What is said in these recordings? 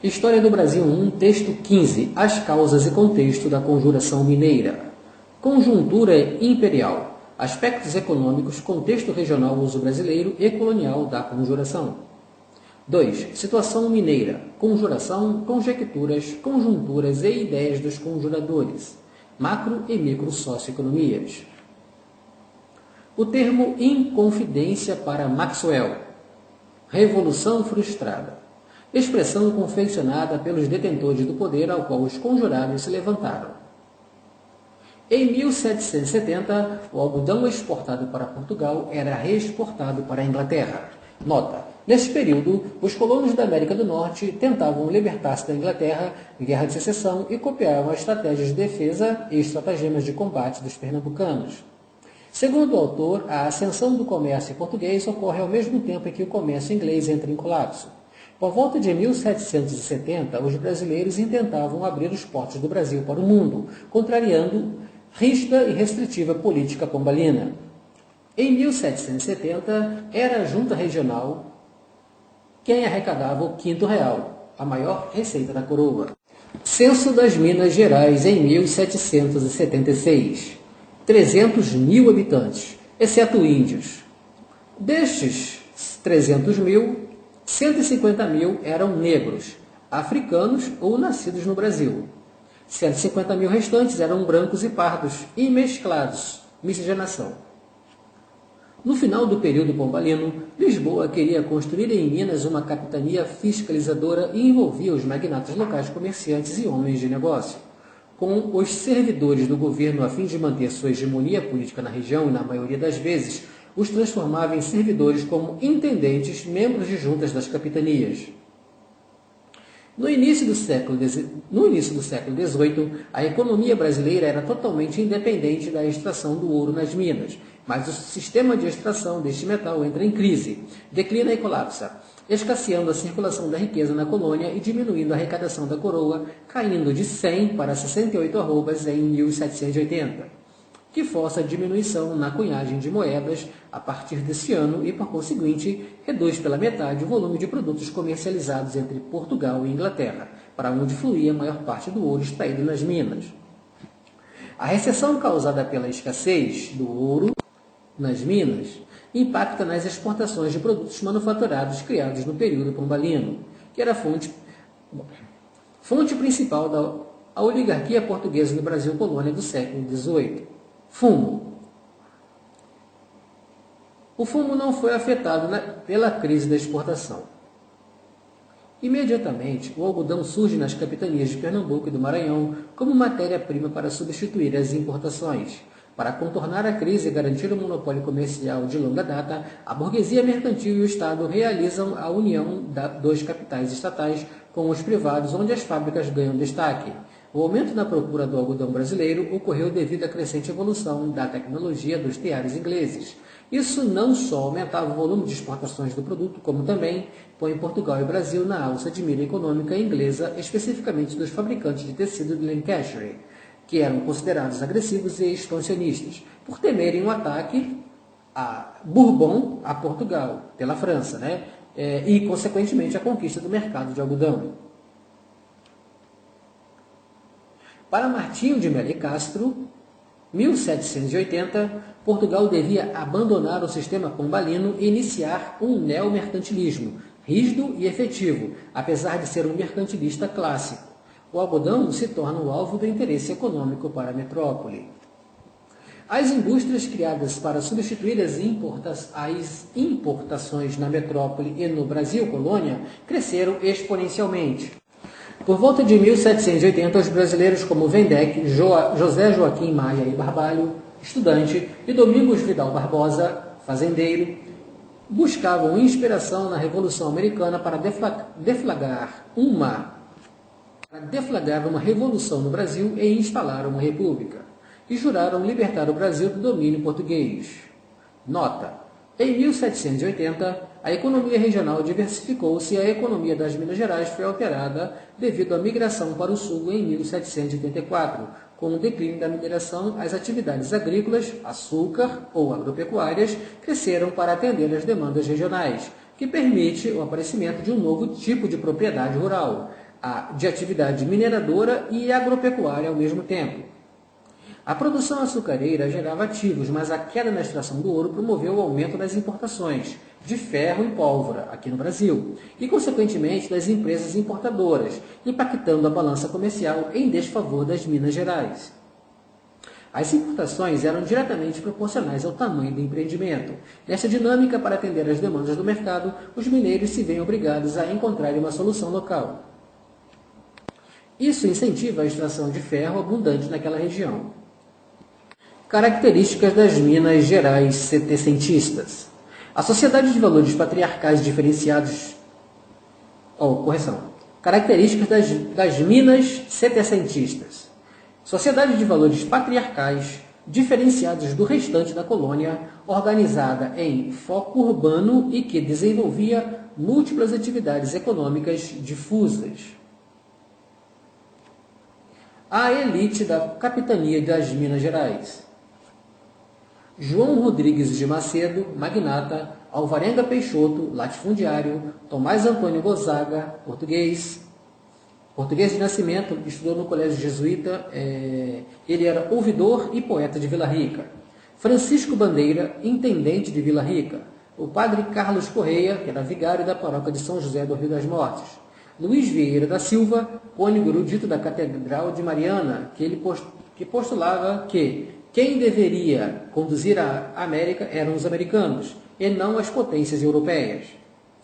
História do Brasil 1, texto 15. As causas e contexto da conjuração mineira. Conjuntura imperial. Aspectos econômicos, contexto regional, uso brasileiro e colonial da conjuração. 2. Situação mineira. Conjuração, conjecturas, conjunturas e ideias dos conjuradores. Macro e micro socioeconomias. O termo inconfidência para Maxwell. Revolução frustrada. Expressão confeccionada pelos detentores do poder ao qual os conjurados se levantaram. Em 1770, o algodão exportado para Portugal era reexportado para a Inglaterra. Nota: nesse período, os colonos da América do Norte tentavam libertar-se da Inglaterra em guerra de secessão e copiavam as estratégias de defesa e estratagemas de combate dos pernambucanos. Segundo o autor, a ascensão do comércio português ocorre ao mesmo tempo em que o comércio inglês entra em colapso. Por volta de 1770, os brasileiros intentavam abrir os portos do Brasil para o mundo, contrariando rígida e restritiva política pombalina. Em 1770, era a junta regional quem arrecadava o quinto real, a maior receita da coroa. Censo das Minas Gerais em 1776. 300 mil habitantes, exceto índios. Destes 300 mil, 150 mil eram negros, africanos ou nascidos no Brasil. 150 mil restantes eram brancos e pardos e mesclados, miscigenação. No final do período pombalino, Lisboa queria construir em Minas uma capitania fiscalizadora e envolvia os magnatas locais, comerciantes e homens de negócio. Com os servidores do governo a fim de manter sua hegemonia política na região e, na maioria das vezes, os transformava em servidores como intendentes, membros de juntas das capitanias. No início do século XVIII, a economia brasileira era totalmente independente da extração do ouro nas minas, mas o sistema de extração deste metal entra em crise, declina e colapsa, escasseando a circulação da riqueza na colônia e diminuindo a arrecadação da coroa, caindo de 100 para 68 arrobas em 1780. Que força a diminuição na cunhagem de moedas a partir desse ano e, por conseguinte, reduz pela metade o volume de produtos comercializados entre Portugal e Inglaterra, para onde fluía a maior parte do ouro extraído nas minas. A recessão causada pela escassez do ouro nas minas impacta nas exportações de produtos manufaturados criados no período pombalino, que era fonte principal da oligarquia portuguesa no Brasil colônia do século XVIII. Fumo. O fumo não foi afetado pela crise da exportação. Imediatamente, o algodão surge nas capitanias de Pernambuco e do Maranhão como matéria-prima para substituir as importações. Para contornar a crise e garantir o monopólio comercial de longa data, a burguesia mercantil e o Estado realizam a união dos capitais estatais com os privados, onde as fábricas ganham destaque. O aumento na procura do algodão brasileiro ocorreu devido à crescente evolução da tecnologia dos teares ingleses. Isso não só aumentava o volume de exportações do produto, como também põe Portugal e Brasil na alça de mira econômica inglesa, especificamente dos fabricantes de tecido de Lancashire, que eram considerados agressivos e expansionistas, por temerem um ataque a Bourbon a Portugal, pela França, e, consequentemente, a conquista do mercado de algodão. Para Martinho de Melo e Castro, 1780, Portugal devia abandonar o sistema pombalino e iniciar um neomercantilismo, rígido e efetivo, apesar de ser um mercantilista clássico. O algodão se torna o alvo do interesse econômico para a metrópole. As indústrias criadas para substituir as importações na metrópole e no Brasil colônia cresceram exponencialmente. Por volta de 1780, os brasileiros como Vendeque, José Joaquim Maia e Barbalho, estudante, e Domingos Vidal Barbosa, fazendeiro, buscavam inspiração na Revolução Americana para deflagrar uma revolução no Brasil e instalar uma república, e juraram libertar o Brasil do domínio português. Nota: em 1780, a economia regional diversificou-se e a economia das Minas Gerais foi alterada devido à migração para o sul em 1784. Com o declínio da mineração, as atividades agrícolas, açúcar ou agropecuárias cresceram para atender às demandas regionais, que permite o aparecimento de um novo tipo de propriedade rural, de atividade mineradora e agropecuária ao mesmo tempo. A produção açucareira gerava ativos, mas a queda na extração do ouro promoveu o aumento das importações de ferro em pólvora aqui no Brasil e, consequentemente, das empresas importadoras, impactando a balança comercial em desfavor das Minas Gerais. As importações eram diretamente proporcionais ao tamanho do empreendimento. Nessa dinâmica, para atender às demandas do mercado, os mineiros se veem obrigados a encontrar uma solução local. Isso incentiva a extração de ferro abundante naquela região. Características das Minas Gerais setecentistas. A sociedade de valores patriarcais diferenciados... Características das Minas setecentistas. Sociedade de valores patriarcais diferenciados do restante da colônia, organizada em foco urbano e que desenvolvia múltiplas atividades econômicas difusas. A elite da capitania das Minas Gerais. João Rodrigues de Macedo, magnata, Alvarenga Peixoto, latifundiário, Tomás Antônio Gonzaga, português de nascimento, estudou no colégio jesuíta, ele era ouvidor e poeta de Vila Rica. Francisco Bandeira, intendente de Vila Rica. O padre Carlos Correia, que era vigário da paróquia de São José do Rio das Mortes. Luiz Vieira da Silva, cônego erudito da Catedral de Mariana, que postulava que quem deveria conduzir a América eram os americanos, e não as potências europeias.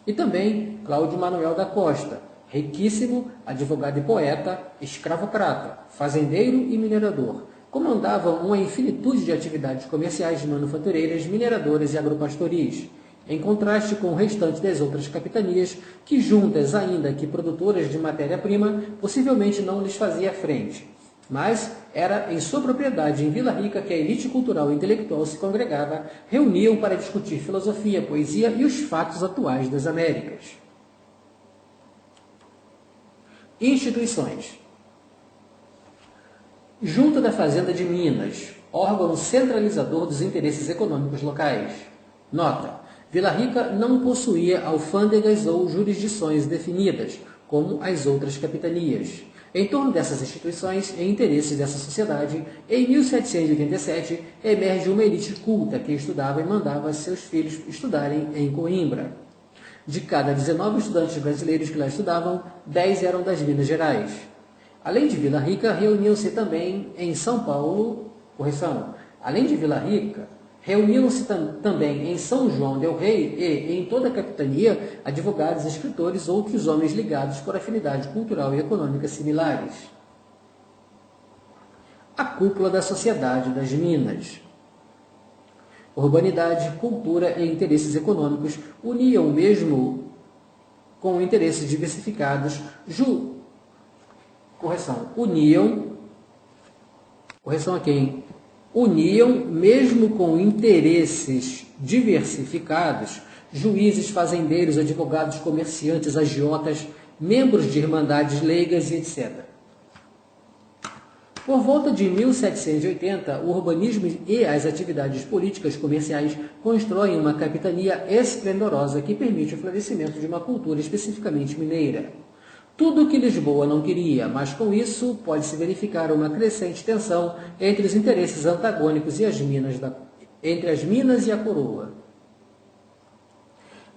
E também Cláudio Manuel da Costa, riquíssimo, advogado e poeta, escravocrata, fazendeiro e minerador. Comandava uma infinitude de atividades comerciais, manufatureiras, mineradoras e agropastoris, em contraste com o restante das outras capitanias, que juntas, ainda que produtoras de matéria-prima, possivelmente não lhes fazia frente. Mas era em sua propriedade, em Vila Rica, que a elite cultural e intelectual se congregava, reuniam para discutir filosofia, poesia e os fatos atuais das Américas. Instituições. Junta da Fazenda de Minas, órgão centralizador dos interesses econômicos locais. Nota: Vila Rica não possuía alfândegas ou jurisdições definidas, como as outras capitanias. Em torno dessas instituições e interesses dessa sociedade, em 1787, emerge uma elite culta que estudava e mandava seus filhos estudarem em Coimbra. De cada 19 estudantes brasileiros que lá estudavam, 10 eram das Minas Gerais. Além de Vila Rica, reuniam-se também em São Paulo, além de Vila Rica, reuniam-se também em São João del Rei e, em toda a capitania, advogados, escritores ou outros homens ligados por afinidade cultural e econômica similares. A cúpula da sociedade das Minas. Urbanidade, cultura e interesses econômicos uniam mesmo com interesses diversificados, uniam mesmo com interesses diversificados, juízes, fazendeiros, advogados, comerciantes, agiotas, membros de irmandades leigas e etc. Por volta de 1780, o urbanismo e as atividades políticas comerciais constroem uma capitania esplendorosa que permite o florescimento de uma cultura especificamente mineira. Tudo o que Lisboa não queria, mas com isso pode-se verificar uma crescente tensão entre os interesses antagônicos e entre as minas e a coroa.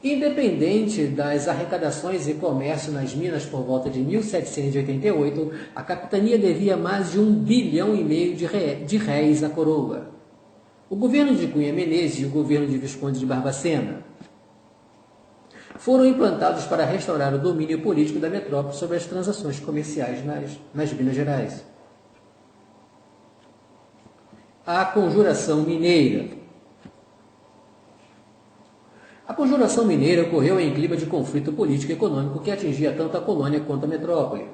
Independente das arrecadações e comércio nas minas por volta de 1788, a capitania devia mais de 1,5 bilhão de réis à coroa. O governo de Cunha Menezes e o governo de Visconde de Barbacena foram implantados para restaurar o domínio político da metrópole sobre as transações comerciais nas Minas Gerais. A Conjuração Mineira. A Conjuração Mineira ocorreu em clima de conflito político e econômico que atingia tanto a colônia quanto a metrópole.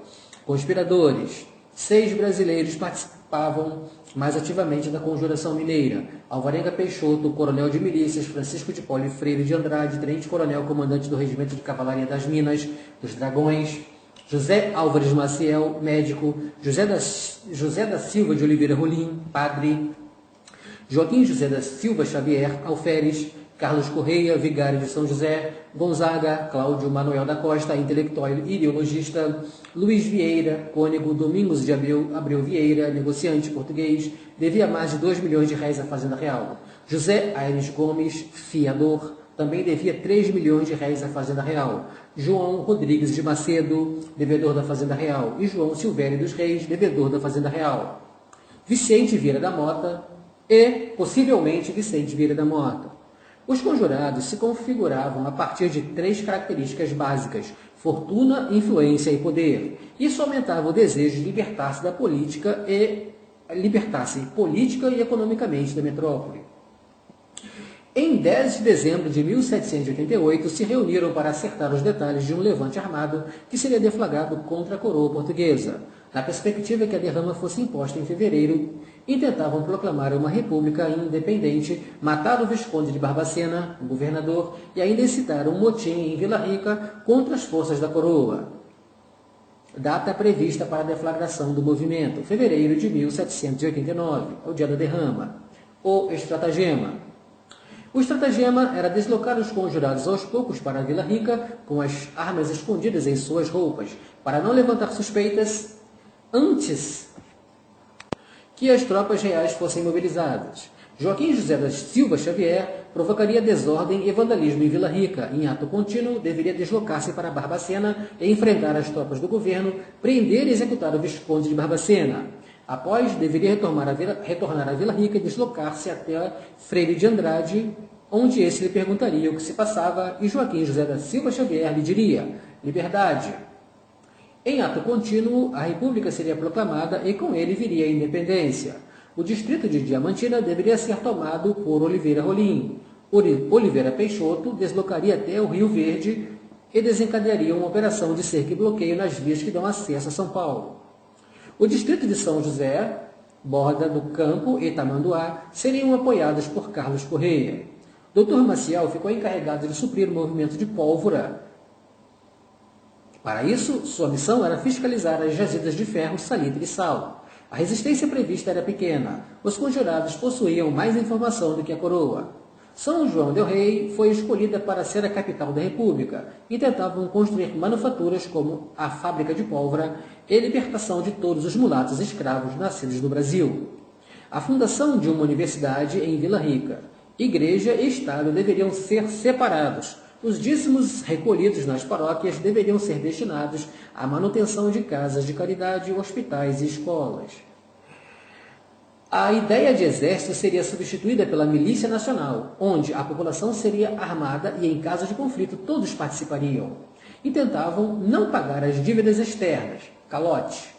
Conspiradores. 6 brasileiros participavam mais ativamente da Conjuração Mineira: Alvarenga Peixoto, coronel de milícias, Francisco de Paula Freire de Andrade, tenente-coronel, comandante do Regimento de Cavalaria das Minas, dos Dragões, José Álvares Maciel, médico, José da Silva de Oliveira Rolim, padre, Joaquim José da Silva Xavier, alferes, Carlos Correia, vigário de São José, Gonzaga, Cláudio Manuel da Costa, intelectual e ideologista, Luiz Vieira, cônego, Domingos de Abreu Vieira, negociante português, devia mais de 2 milhões de réis à Fazenda Real. José Aires Gomes, fiador, também devia 3 milhões de réis à Fazenda Real. João Rodrigues de Macedo, devedor da Fazenda Real, e João Silvério dos Reis, devedor da Fazenda Real. Vicente Vieira da Mota e, possivelmente, Vicente Vieira da Mota. Os conjurados se configuravam a partir de 3 características básicas: fortuna, influência e poder. Isso aumentava o desejo de libertar-se política e economicamente da metrópole. Em 10 de dezembro de 1788, se reuniram para acertar os detalhes de um levante armado que seria deflagrado contra a coroa portuguesa. Na perspectiva que a derrama fosse imposta em fevereiro, intentavam proclamar uma república independente, matar o Visconde de Barbacena, o governador, e ainda incitar um motim em Vila Rica contra as forças da coroa. Data prevista para a deflagração do movimento, fevereiro de 1789, é o dia da derrama. O estratagema. O estratagema era deslocar os conjurados aos poucos para a Vila Rica, com as armas escondidas em suas roupas, para não levantar suspeitas antes que as tropas reais fossem mobilizadas. Joaquim José da Silva Xavier provocaria desordem e vandalismo em Vila Rica. Em ato contínuo, deveria deslocar-se para Barbacena e enfrentar as tropas do governo, prender e executar o Visconde de Barbacena. Após, deveria retornar à Vila Rica e deslocar-se até Freire de Andrade, onde esse lhe perguntaria o que se passava, e Joaquim José da Silva Xavier lhe diria: liberdade. Em ato contínuo, a República seria proclamada e com ele viria a independência. O distrito de Diamantina deveria ser tomado por Oliveira Rolim. Oliveira Peixoto deslocaria até o Rio Verde e desencadearia uma operação de cerco e bloqueio nas vias que dão acesso a São Paulo. O distrito de São José, Borda do Campo e Tamanduá seriam apoiados por Carlos Correia. Dr. Maciel ficou encarregado de suprir o movimento de pólvora. Para isso, sua missão era fiscalizar as jazidas de ferro, salitre e sal. A resistência prevista era pequena. Os conjurados possuíam mais informação do que a coroa. São João del Rei foi escolhida para ser a capital da República e tentavam construir manufaturas como a fábrica de pólvora e libertação de todos os mulatos escravos nascidos no Brasil. A fundação de uma universidade em Vila Rica. Igreja e Estado deveriam ser separados. Os dízimos recolhidos nas paróquias deveriam ser destinados à manutenção de casas de caridade, hospitais e escolas. A ideia de exército seria substituída pela milícia nacional, onde a população seria armada e, em caso de conflito, todos participariam. E tentavam não pagar as dívidas externas, calote.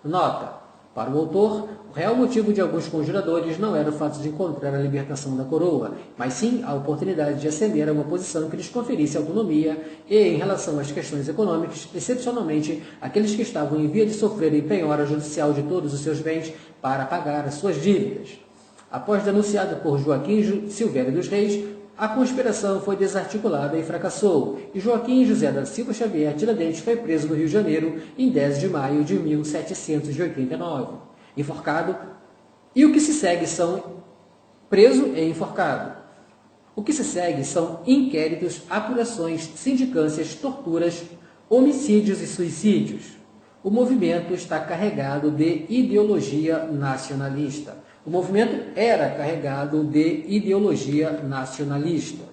Nota: para o autor, o real motivo de alguns conjuradores não era o fato de encontrar a libertação da coroa, mas sim a oportunidade de ascender a uma posição que lhes conferisse autonomia e, em relação às questões econômicas, excepcionalmente aqueles que estavam em via de sofrer a penhora judicial de todos os seus bens para pagar as suas dívidas. Após denunciada por Joaquim Silvério dos Reis, a conspiração foi desarticulada e fracassou, e Joaquim José da Silva Xavier Tiradentes foi preso no Rio de Janeiro em 10 de maio de 1789, enforcado, e o que se segue são preso e enforcado. O que se segue são inquéritos, apurações, sindicâncias, torturas, homicídios e suicídios. O movimento está carregado de ideologia nacionalista. O movimento era carregado de ideologia nacionalista.